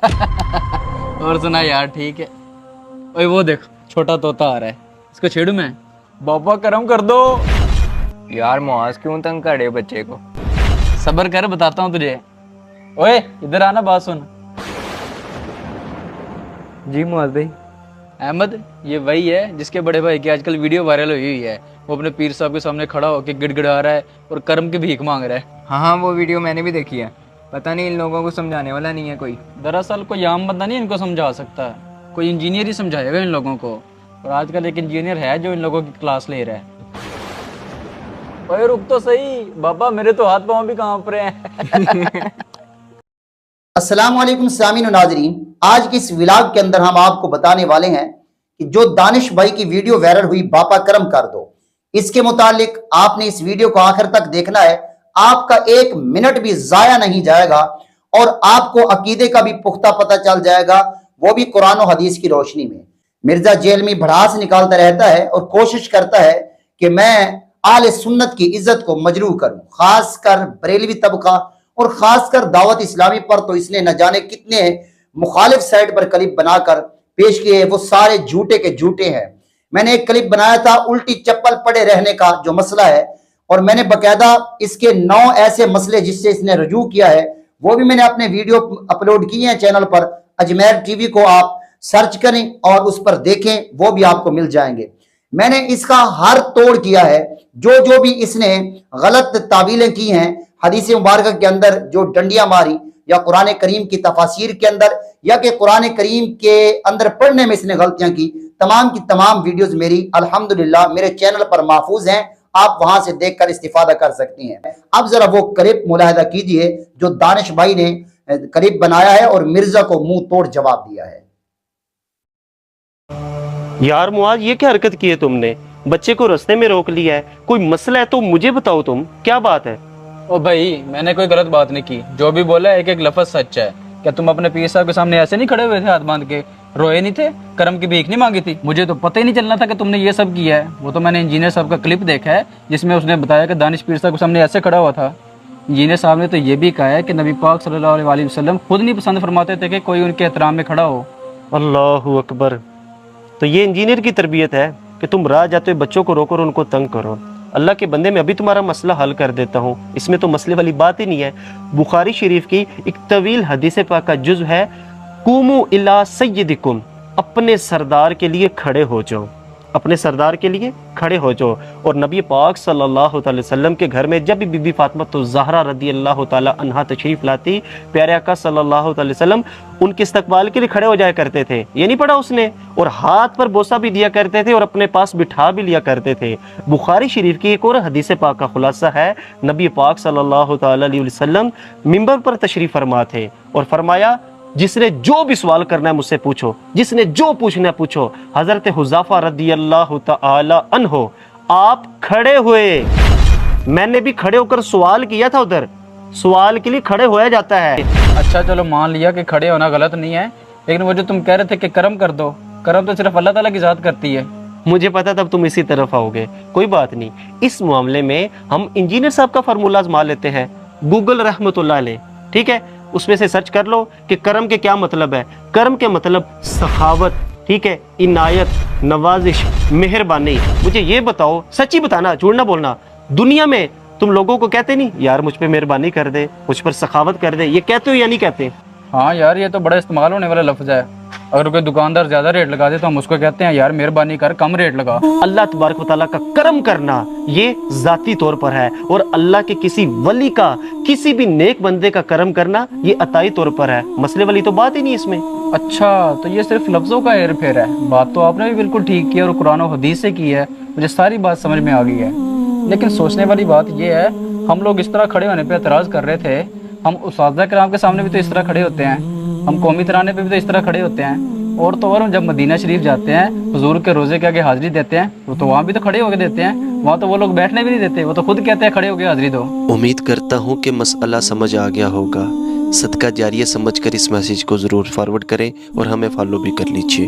और सुना यार, ठीक है। ओए वो देख, छोटा तोता आ रहा है, इसको छेड़ू मैं? बाबा करम कर दो यार मुआज क्यों तंग करे बच्चे को? सब्र कर, बताता हूँ तुझे। ओए इधर आना, बात सुन। जी मुआज भाई। अहमद, ये वही है जिसके बड़े भाई की आजकल वीडियो वायरल हुई हुई है। वो अपने पीर साहब के सामने खड़ा होकर गिड़गिड़ा रहा है और कर्म की भीख मांग रहा है। हाँ, वो वीडियो मैंने भी देखी है। पता नहीं इन लोगों को समझाने वाला नहीं है कोई। दरअसल कोई आम बंदा नहीं इनको समझा सकता, कोई इंजीनियर ही समझाएगा इन लोगों को। और आजकल एक इंजीनियर है जो इन लोगों की क्लास ले रहा है। ओए रुक तो सही बाबा, मेरे तो हाथ पांव भी कांप रहे हैं। अस्सलाम वालेकुम सामीन और नाजरीन, आज की इस व्लॉग के अंदर हम आपको बताने वाले हैं कि जो दानिश भाई की वीडियो वायरल हुई, बापा करम कर दो, इसके मुतालिक आपने इस वीडियो को आखिर तक देखना है। आपका एक मिनट भी जाया नहीं जाएगा और आपको अकीदे का भी पुख्ता पता चल जाएगा, वो भी कुरान और हदीस की रोशनी में। मिर्जा जेल में भड़ास निकालता रहता है और कोशिश करता है कि मैं आले सुन्नत की इज्जत को मजरूह करूं, खासकर बरेलवी तबका और खासकर दावत इस्लामी पर तो इसने न जाने कितने मुखालिफ साइड पर क्लिप बनाकर पेश किए। वो सारे झूठे के झूठे हैं। मैंने एक क्लिप बनाया था उल्टी चप्पल पड़े रहने का जो मसला है, और मैंने बकायदा इसके 9 ऐसे मसले जिससे इसने रजू किया है वो भी मैंने अपने वीडियो अपलोड किए हैं चैनल पर। अजमेर टीवी को आप सर्च करें और उस पर देखें, वो भी आपको मिल जाएंगे। मैंने इसका हर तोड़ किया है। जो भी इसने गलत तावीलें की हैं हदीस मुबारक के अंदर, जो डंडियां मारी या कुरान करीम की तफासिर के अंदर या कि कुरान करीम के अंदर पढ़ने में इसने गलतियां की, तमाम की तमाम वीडियोस मेरी अल्हम्दुलिल्लाह मेरे चैनल पर महफूज हैं। आप वहां से देखकर इस्तिफादा कर सकती हैं। अब जरा वो क्लिप मुलाहिदा कीजिए जो दानिश भाई ने क्लिप बनाया है और मिर्जा को मुंह तोड़ जवाब दिया है। यार मुआज, ये क्या हरकत की है तुमने? बच्चे को रास्ते में रोक लिया है। कोई मसला है तो मुझे बताओ, तुम क्या बात है? ओ भाई, मैंने कोई गलत बात नहीं की। जो भी बोला एक एक लफ्ज सच है। क्या तुम अपने पीर साहब के सामने ऐसे नहीं खड़े हुए थे, हाथ बांध के रोए नहीं थे, कर्म की भीख नहीं मांगी थी? मुझे तो पता ही नहीं चलना था कि तुमने ये सब किया है। वो तो मैंने इंजीनियर साहब का क्लिप देखा है जिसमें उसने बताया कि दानिश पीर साहब के सामने ऐसे खड़ा हुआ था। इंजीनियर साहब ने तो ये भी कहा है कि नबी पाक सल्लल्लाहु अलैहि वसल्लम खुद नहीं पसंद फरमाते थे कि कोई उनके एहतराम में खड़ा हो। अल्लाहु अकबर। तो ये इंजीनियर की तरबियत है कि तुम राह जाते हुए बच्चों को रोको और उनको तंग करो। अल्लाह के बंदे, मैं अभी तुम्हारा मसला हल कर देता हूँ, इसमें तो मसले वाली बात ही नहीं है। बुखारी शरीफ की एक तवील हदीस पाक का जुज़ है, कुमू इला सय्यदिकुम, अपने सरदार के लिए खड़े हो जाओ, अपने सरदार के लिए खड़े हो जाओ। और नबी पाक सल्लल्लाहु अलैहि वसल्लम के घर में जब भी बीबी फातिमा तो ज़हरा रदी अल्लाह ताला अन्हा तशरीफ़ लाती, प्यारे आका सल्लल्लाहु अलैहि वसल्लम उनके इस्तकबाल के लिए खड़े हो जाया करते थे। ये नहीं पढ़ा उसने? और हाथ पर बोसा भी दिया करते थे और अपने पास बिठा भी लिया करते थे। बुखारी शरीफ की एक और हदीस पाक का खुलासा है, नबी पाक सल्लल्लाहु ताला अलैहि वसल्लम मिंबर पर तशरीफ़ फरमा थे और फरमाया, जिसने जो भी सवाल करना है मुझसे पूछो, जिसने जो पूछना है पूछो। हजरत हुज़ाफा रदी अल्लाह तआला अन्हो आप खड़े हुए, मैंने भी खड़े होकर सवाल किया था। उधर सवाल के लिए खड़े होया जाता है। अच्छा चलो मान लिया कि खड़े होना गलत नहीं है, लेकिन वो जो तुम कह रहे थे कि कर्म कर दो, कर्म तो सिर्फ अल्लाह ताला की ज़ात करती है। मुझे पता तब तुम इसी तरफ आओगे। कोई बात नहीं, इस मामले में हम इंजीनियर साहब का फार्मूला आजमा लेते हैं। गूगल रहमतुल्लाह अलैह, ठीक है, उसमें से सर्च कर लो कि कर्म के क्या मतलब है। कर्म के मतलब सखावत, ठीक है, इनायत, नवाजिश, मेहरबानी। मुझे ये बताओ, सच्ची बताना, झूठ ना बोलना। दुनिया में तुम लोगों को कहते नहीं यार मुझ पे मेहरबानी कर दे, मुझ पर सखावत कर दे, ये कहते हो या नहीं कहते? हाँ यार, ये तो बड़ा इस्तेमाल होने वाला लफ्ज़ है। अगर कोई दुकानदार ज्यादा रेट लगा दे तो हम उसको कहते हैं यार मेहरबानी कर, कम रेट लगा। अल्लाह तबारक व तआला का करम करना ये जाती तौर पर है, और अल्लाह के किसी वली का, किसी भी नेक बंदे का करम करना ये अताई तौर पर है। मसले वाली तो बात ही नहीं इसमें। अच्छा, तो ये सिर्फ लफ्जों का हेर फेर है। बात तो आपने भी बिल्कुल ठीक की और कुरान और हदीस से की है, मुझे सारी बात समझ में आ गई है। लेकिन सोचने वाली बात ये है, हम लोग इस तरह खड़े होने पर एतराज़ कर रहे थे, हम उस्ताद किराम के सामने भी तो इस तरह खड़े होते हैं, हम कौमी तराने पे भी तो इस तरह खड़े होते हैं, और तो और हम जब मदीना शरीफ जाते हैं, हुजूर के रोज़े के आगे हाजिरी देते हैं तो वहाँ भी तो खड़े होकर देते हैं। वहाँ तो वो लोग बैठने भी नहीं देते, वो तो खुद कहते हैं खड़े होकर हाजिरी दो। उम्मीद करता हूँ कि मसला समझ आ गया होगा। सदका जारिया समझकर इस मैसेज को ज़रूर फॉरवर्ड करें और हमें फॉलो भी कर लीजिए।